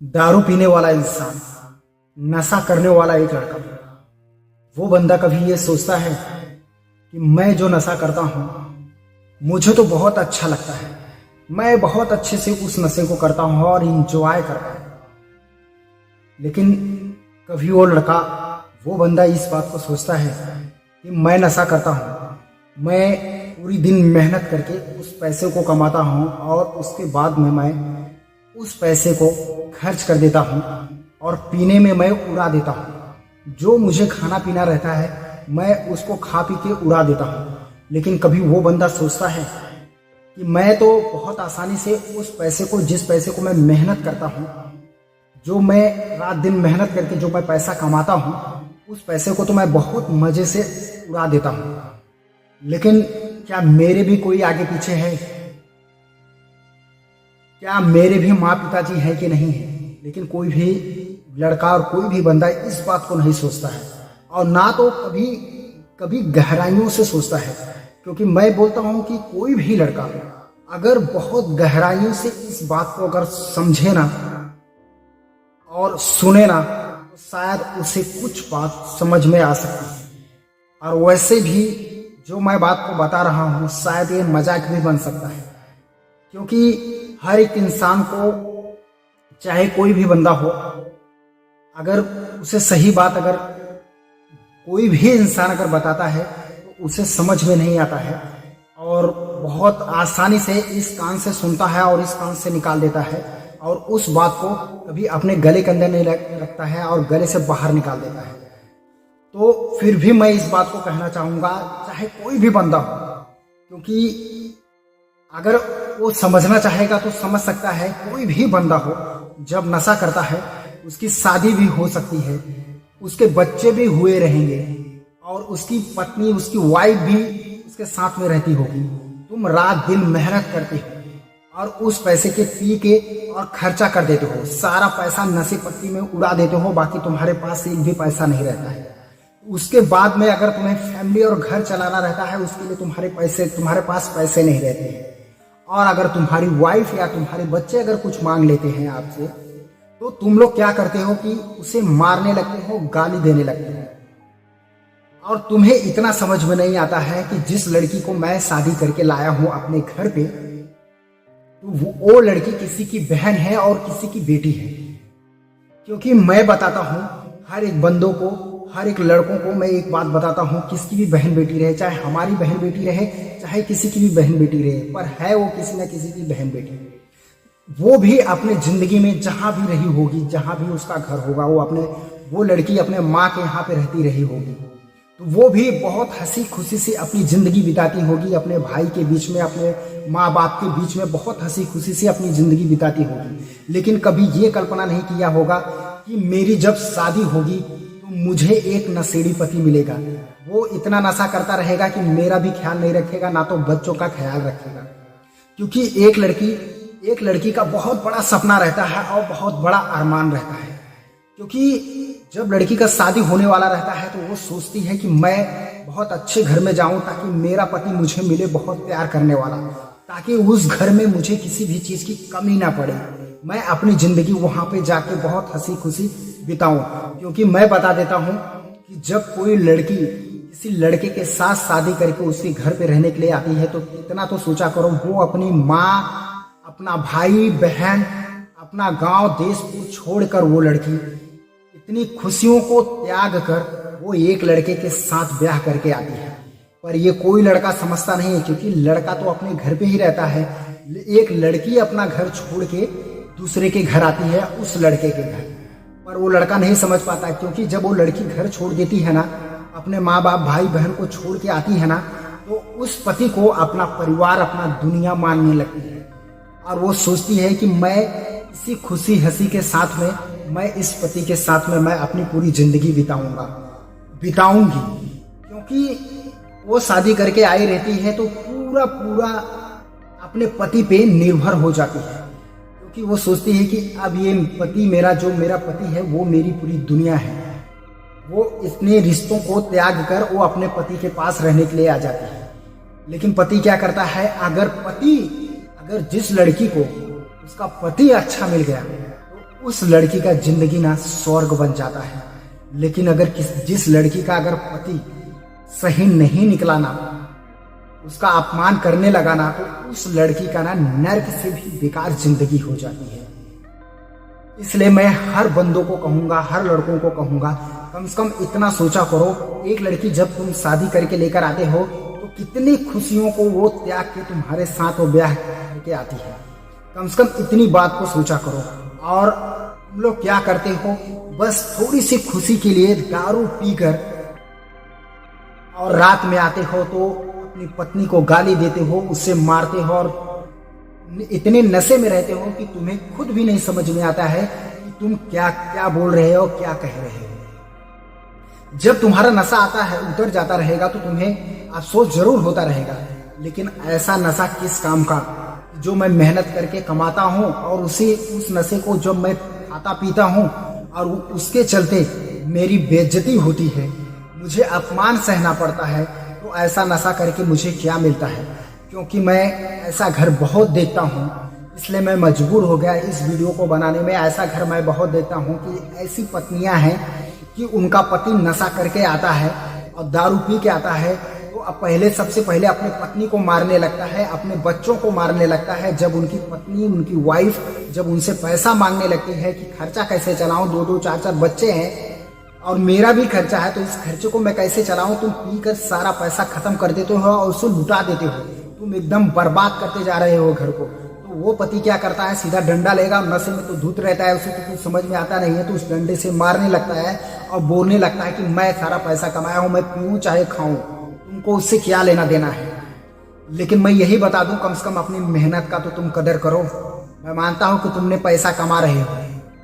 दारू पीने वाला इंसान, नशा करने वाला एक लड़का, वो बंदा कभी ये सोचता है कि मैं जो नशा करता हूँ मुझे तो बहुत अच्छा लगता है, मैं बहुत अच्छे से उस नशे को करता हूँ और इंजॉय करता हूँ। लेकिन कभी वो लड़का, वो बंदा इस बात को सोचता है कि मैं नशा करता हूँ, मैं पूरी दिन मेहनत करके उस पैसे को कमाता हूँ और उसके बाद में मैं उस पैसे को खर्च कर देता हूँ और पीने में मैं उड़ा देता हूँ। जो मुझे खाना पीना रहता है मैं उसको खा पी के उड़ा देता हूँ। लेकिन कभी वो बंदा सोचता है कि मैं तो बहुत आसानी से उस पैसे को, जिस पैसे को मैं मेहनत करता हूँ, जो मैं रात दिन मेहनत करके जो मैं पैसा कमाता हूँ, उस पैसे को तो मैं बहुत मजे से उड़ा देता हूँ। लेकिन क्या मेरे भी कोई आगे पीछे है? क्या मेरे भी माँ पिताजी हैं कि नहीं है? लेकिन कोई भी लड़का और कोई भी बंदा इस बात को नहीं सोचता है और ना तो कभी कभी गहराइयों से सोचता है। क्योंकि मैं बोलता हूँ कि कोई भी लड़का अगर बहुत गहराइयों से इस बात को अगर समझे ना और सुने ना, तो शायद उसे कुछ बात समझ में आ सकती है। और वैसे भी जो मैं बात को बता रहा हूँ शायद ये मजाक भी बन सकता है, क्योंकि हर एक इंसान को, चाहे कोई भी बंदा हो, अगर उसे सही बात अगर कोई भी इंसान अगर बताता है तो उसे समझ में नहीं आता है और बहुत आसानी से इस कान से सुनता है और इस कान से निकाल देता है और उस बात को कभी अपने गले के अंदर नहीं रखता है और गले से बाहर निकाल देता है। तो फिर भी मैं इस बात को कहना चाहूँगा, चाहे कोई भी बंदा हो, क्योंकि अगर वो समझना चाहेगा तो समझ सकता है। कोई भी बंदा हो जब नशा करता है उसकी शादी भी हो सकती है, उसके बच्चे भी हुए रहेंगे और उसकी पत्नी, उसकी वाइफ भी उसके साथ में रहती होगी। तुम रात दिन मेहनत करते हो और उस पैसे के पी के और खर्चा कर देते हो, सारा पैसा नशे पत्ती में उड़ा देते हो, बाकी तुम्हारे पास एक भी पैसा नहीं रहता है। उसके बाद में अगर तुम्हें फैमिली और घर चलाना रहता है उसके लिए तुम्हारे पास पैसे नहीं रहते हैं। और अगर तुम्हारी वाइफ या तुम्हारे बच्चे अगर कुछ मांग लेते हैं आपसे, तो तुम लोग क्या करते हो कि उसे मारने लगते हो, गाली देने लगते हो। और तुम्हें इतना समझ में नहीं आता है कि जिस लड़की को मैं शादी करके लाया हूं अपने घर पे, तो वो लड़की किसी की बहन है और किसी की बेटी है। क्योंकि मैं बताता हूं हर एक बंदों को, हर एक लड़कों को मैं एक बात बताता हूँ, किसकी भी बहन बेटी रहे, चाहे हमारी बहन बेटी रहे, चाहे किसी की भी बहन बेटी रहे, पर है वो किसी न किसी की बहन बेटी। वो भी अपने जिंदगी में जहां भी रही होगी, जहां भी उसका घर होगा, वो लड़की अपने माँ के यहाँ पे रहती रही होगी, तो वो भी बहुत हंसी खुशी से अपनी जिंदगी बिताती होगी, अपने भाई के बीच में, अपने माँ बाप के बीच में बहुत हंसी खुशी से अपनी जिंदगी बिताती होगी। लेकिन कभी ये कल्पना नहीं किया होगा कि मेरी जब शादी होगी तो मुझे एक नशेड़ी पति मिलेगा। वो इतना नशा करता रहेगा कि मेरा भी ख्याल नहीं रखेगा, ना तो बच्चों का ख्याल रखेगा। क्योंकि एक लड़की का बहुत बड़ा सपना रहता है और बहुत बड़ा अरमान रहता है। क्योंकि जब लड़की का शादी होने वाला रहता है तो वो सोचती है कि मैं बहुत अच्छे घर में जाऊं ताकि मेरा पति मुझे मिले, बहुत प्यार करने वाला, ताकि उस घर में मुझे किसी भी चीज की कमी ना पड़े, मैं अपनी जिंदगी वहां पे जाके बहुत हंसी खुशी बिताऊं। क्योंकि मैं बता देता हूं कि जब कोई लड़की किसी लड़के के साथ शादी करके उसके घर पे रहने के लिए आती है तो इतना तो सोचा करो, वो अपनी माँ, अपना भाई बहन, अपना गांव देश छोड़कर वो लड़की इतनी खुशियों को त्याग कर वो एक लड़के के साथ ब्याह करके आती है। पर ये कोई लड़का समझता नहीं है, क्योंकि लड़का तो अपने घर पे ही रहता है। एक लड़की अपना घर छोड़ के दूसरे के घर आती है, उस लड़के के घर, पर वो लड़का नहीं समझ पाता। क्योंकि जब वो लड़की घर छोड़ देती है ना, अपने माँ बाप भाई बहन को छोड़ के आती है ना, तो उस पति को अपना परिवार, अपना दुनिया मानने लगती है और वो सोचती है कि मैं इसी खुशी हंसी के साथ में, मैं इस पति के साथ में मैं अपनी पूरी जिंदगी बिताऊंगी। क्योंकि वो शादी करके आई रहती है तो पूरा अपने पति पे निर्भर हो जाती है। क्योंकि वो सोचती है कि अब ये पति मेरा, जो मेरा पति है वो मेरी पूरी दुनिया है। वो इतने रिश्तों को त्याग कर वो अपने पति के पास रहने के लिए आ जाती है। लेकिन पति क्या करता है, अगर जिस लड़की को उसका पति अच्छा मिल गया तो उस लड़की का जिंदगी ना स्वर्ग बन जाता है। लेकिन अगर जिस लड़की का अगर पति सही नहीं निकला ना, उसका अपमान करने लगा ना, तो उस लड़की का ना नर्क से भी बेकार जिंदगी हो जाती है। इसलिए मैं हर बंदों को कहूंगा, हर लड़कों को कहूंगा, कम से कम इतना सोचा करो, एक लड़की जब तुम शादी करके लेकर आते हो तो कितनी खुशियों को वो त्याग के तुम्हारे साथ वो ब्याह करके आती है। कम से कम इतनी बात को सोचा करो। और तुम लोग क्या करते हो, बस थोड़ी सी खुशी के लिए दारू पीकर और रात में आते हो तो अपनी पत्नी को गाली देते हो, उससे मारते हो और इतने नशे में रहते हो कि तुम्हें खुद भी नहीं समझ में आता है कि तुम क्या क्या बोल रहे हो, क्या कह रहे हो। जब तुम्हारा नशा आता है, उतर जाता रहेगा तो तुम्हें अफसोस जरूर होता रहेगा। लेकिन ऐसा नशा किस काम का, जो मैं मेहनत करके कमाता हूँ और उस नशे को जब मैं खाता पीता हूँ और उसके चलते मेरी बेइज्जती होती है, मुझे अपमान सहना पड़ता है, तो ऐसा नशा करके मुझे क्या मिलता है। क्योंकि मैं ऐसा घर बहुत देखता हूँ, इसलिए मैं मजबूर हो गया इस वीडियो को बनाने में। ऐसा घर मैं बहुत देखता हूँ कि ऐसी पत्नियां हैं कि उनका पति नशा करके आता है और दारू पी के आता है, तो अब सबसे पहले अपनी पत्नी को मारने लगता है, अपने बच्चों को मारने लगता है। जब उनकी पत्नी, उनकी वाइफ जब उनसे पैसा मांगने लगती है कि खर्चा कैसे चलाऊं, 2-2 4-4 बच्चे हैं और मेरा भी खर्चा है, तो इस खर्चे को मैं कैसे चलाऊं, तुम पीकर सारा पैसा खत्म कर देते हो और उसे लुटा देते हो, तुम एकदम बर्बाद करते जा रहे हो घर को। तो वो पति क्या करता है, सीधा डंडा लेगा, नशे में तो धुत रहता है, उसे तो कुछ समझ में आता नहीं है, तो उस डंडे से मारने लगता है और बोलने लगता है कि मैं सारा पैसा कमाया हूं, मैं पीऊं चाहे खाऊं, तुमको उससे क्या लेना देना है। लेकिन मैं यही बता दूं, कम से कम अपनी मेहनत का तो तुम कदर करो। मैं मानता हूं कि तुमने पैसा कमा रहे हो,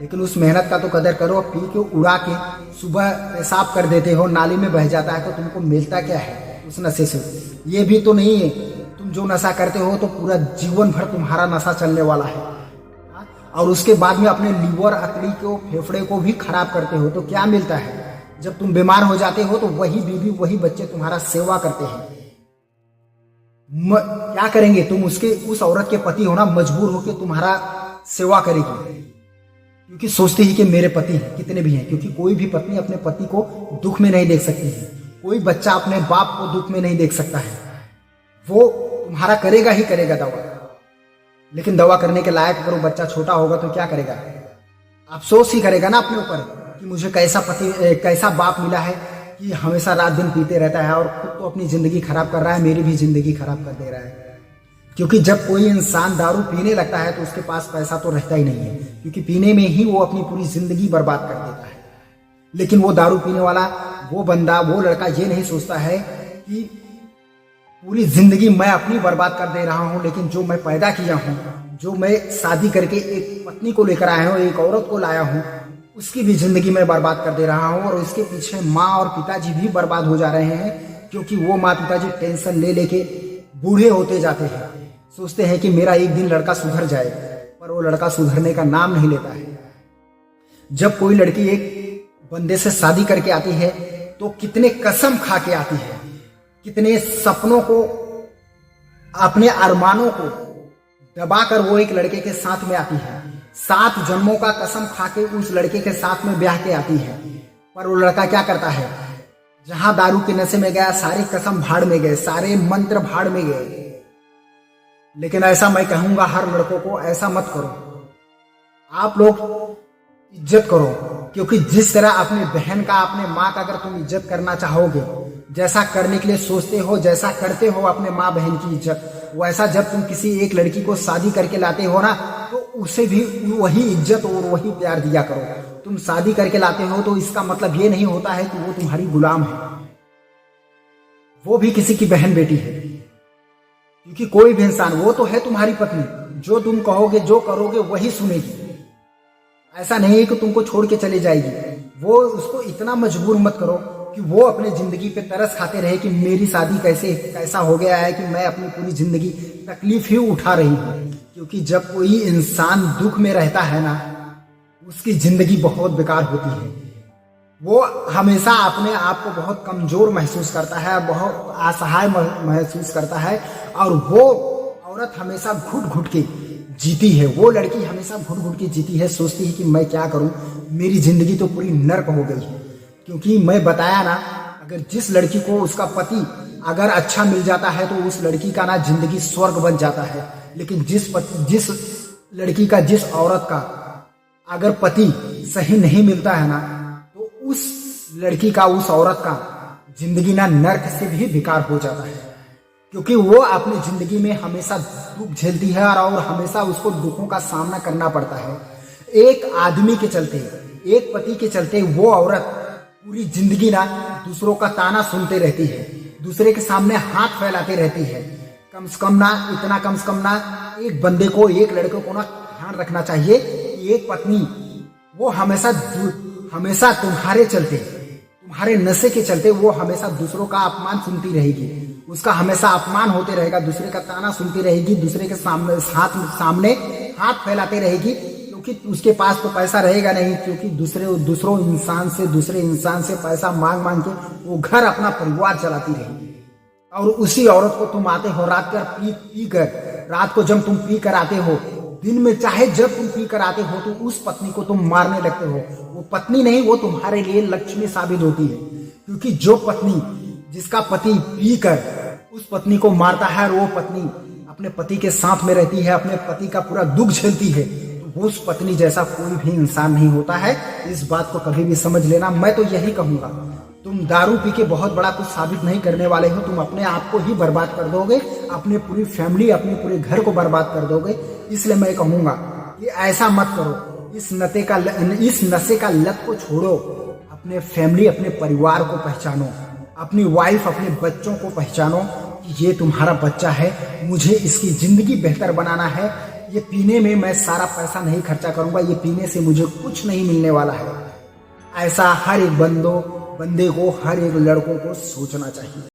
लेकिन उस मेहनत का तो कदर करो। पी के उड़ा के सुबह पेशाब कर देते हो, नाली में बह जाता है, तो तुमको मिलता क्या है उस नशे से? ये भी तो नहीं है, तुम जो नशा करते हो तो पूरा जीवन भर तुम्हारा नशा चलने वाला है, और उसके बाद में अपने लीवर, अकड़ी को, फेफड़े को भी खराब करते हो, तो क्या मिलता है? जब तुम बीमार हो जाते हो तो वही बीवी, वही बच्चे तुम्हारा सेवा करते हैं। क्या करेंगे तुम? उस औरत के पति होना, मजबूर होकर तुम्हारा सेवा करेगी, क्योंकि सोचते ही कि मेरे पति हैं, कितने भी हैं। क्योंकि कोई भी पत्नी अपने पति को दुख में नहीं देख सकती है, कोई बच्चा अपने बाप को दुख में नहीं देख सकता है। वो तुम्हारा करेगा ही करेगा दवा, लेकिन दवा करने के लायक अगर वो बच्चा छोटा होगा तो क्या करेगा? अफसोस ही करेगा ना अपने ऊपर कि मुझे कैसा बाप मिला है कि हमेशा रात दिन पीते रहता है और खुद तो अपनी जिंदगी खराब कर रहा है, मेरी भी जिंदगी खराब कर दे रहा है। क्योंकि जब कोई इंसान दारू पीने लगता है तो उसके पास पैसा तो रहता ही नहीं है, क्योंकि पीने में ही वो अपनी पूरी जिंदगी बर्बाद कर देता है। लेकिन वो दारू पीने वाला, वो बंदा, वो लड़का ये नहीं सोचता है कि पूरी जिंदगी मैं अपनी बर्बाद कर दे रहा हूं, लेकिन जो मैं पैदा किया हूं, जो मैं शादी करके एक पत्नी को लेकर आया हूं, एक औरत को लाया हूं, उसकी भी जिंदगी मैं बर्बाद कर दे रहा हूं। और उसके पीछे माँ और पिताजी भी बर्बाद हो जा रहे हैं, क्योंकि वो माँ पिताजी टेंशन ले लेके बूढ़े होते जाते हैं, सोचते हैं कि मेरा एक दिन लड़का सुधर जाएगा, पर वो लड़का सुधरने का नाम नहीं लेता है। जब कोई लड़की एक बंदे से शादी करके आती है तो कितने कसम खा के आती है, कितने सपनों को, अपने अरमानों को दबाकर वो एक लड़के के साथ में आती है। 7 जन्मों का कसम खा के उस लड़के के साथ में ब्याह के आती है, पर वो लड़का क्या करता है? जहां दारू के नशे में गया, सारी कसम भाड़ में गए, सारे मंत्र भाड़ में गए। लेकिन ऐसा मैं कहूंगा हर लड़कों को, ऐसा मत करो। आप लोग इज्जत करो, क्योंकि जिस तरह अपनी बहन का, अपने माँ का अगर तुम इज्जत करना चाहोगे, जैसा करने के लिए सोचते हो, जैसा करते हो अपने माँ बहन की इज्जत, वैसा जब तुम किसी एक लड़की को शादी करके लाते हो ना, तो उसे भी वही इज्जत और वही प्यार दिया करो। तुम शादी करके लाते हो तो इसका मतलब ये नहीं होता है कि वो तुम्हारी गुलाम है, वो भी किसी की बहन बेटी है। क्योंकि कोई भी इंसान, वो तो है तुम्हारी पत्नी, जो तुम कहोगे, जो करोगे वही सुनेगी। ऐसा नहीं है कि तुमको छोड़ के चले जाएगी। वो, उसको इतना मजबूर मत करो कि वो अपने जिंदगी पे तरस खाते रहे कि मेरी शादी कैसा हो गया है कि मैं अपनी पूरी जिंदगी तकलीफ ही उठा रही हूँ। क्योंकि जब कोई इंसान दुख में रहता है ना, उसकी जिंदगी बहुत बेकार होती है। वो हमेशा अपने आप को बहुत कमजोर महसूस करता है, बहुत असहाय महसूस करता है, और वो औरत हमेशा घुट घुट के जीती है, वो लड़की हमेशा घुट घुट के जीती है, सोचती है कि मैं क्या करूं, मेरी जिंदगी तो पूरी नर्क हो गई है। क्योंकि मैं बताया ना, अगर जिस लड़की को उसका पति अगर अच्छा मिल जाता है तो उस लड़की का ना जिंदगी स्वर्ग बन जाता है। लेकिन जिस लड़की का, जिस औरत का अगर पति सही नहीं मिलता है ना, तो उस लड़की का, उस औरत का जिंदगी ना नर्क से भी बेकार हो जाता है। क्योंकि वो अपनी जिंदगी में हमेशा दुख झेलती है और हमेशा उसको दुखों का सामना करना पड़ता है। एक आदमी के चलते, एक पति के चलते वो औरत पूरी जिंदगी ना दूसरों का ताना सुनते रहती है, दूसरे के सामने हाथ फैलाते रहती है। कम से कम ना एक बंदे को, एक लड़के को ना ध्यान रखना चाहिए कि एक पत्नी वो हमेशा तुम्हारे चलते, तुम्हारे नशे के चलते वो हमेशा दूसरों का अपमान सुनती रहेगी, उसका हमेशा अपमान होते रहेगा, दूसरे का ताना सुनती रहेगी, दूसरे के सामने हाथ फैलाते रहेगी। क्योंकि उसके पास तो पैसा रहेगा नहीं, क्योंकि दूसरे इंसान से पैसा मांग मांग के वो घर, अपना परिवार चलाती रहेगी। और उसी औरत को तुम आते हो रात को जब तुम पी कर आते हो, दिन में चाहे जब तुम पी कर आते हो, तो उस पत्नी को तुम मारने लगते हो। वो पत्नी नहीं, वो तुम्हारे लिए लक्ष्मी साबित होती है। क्योंकि जो पत्नी, जिसका पति पी कर उस पत्नी को मारता है और वो पत्नी अपने पति के साथ में रहती है, अपने पति का पूरा दुख झेलती है, तो उस पत्नी जैसा कोई भी इंसान नहीं होता है। इस बात को कभी भी समझ लेना। मैं तो यही कहूंगा, तुम दारू पी के बहुत बड़ा कुछ साबित नहीं करने वाले हो, तुम अपने आप को ही बर्बाद कर दोगे, अपने पूरी फैमिली, अपने पूरे घर को बर्बाद कर दोगे। इसलिए मैं कहूंगा कि ऐसा मत करो, इस नशे का लत को छोड़ो, अपने फैमिली, अपने परिवार को पहचानो, अपनी वाइफ, अपने बच्चों को पहचानो कि ये तुम्हारा बच्चा है, मुझे इसकी जिंदगी बेहतर बनाना है। ये पीने में मैं सारा पैसा नहीं खर्चा करूंगा, ये पीने से मुझे कुछ नहीं मिलने वाला है। ऐसा हर एक बंदे को, हर एक लड़कों को सोचना चाहिए।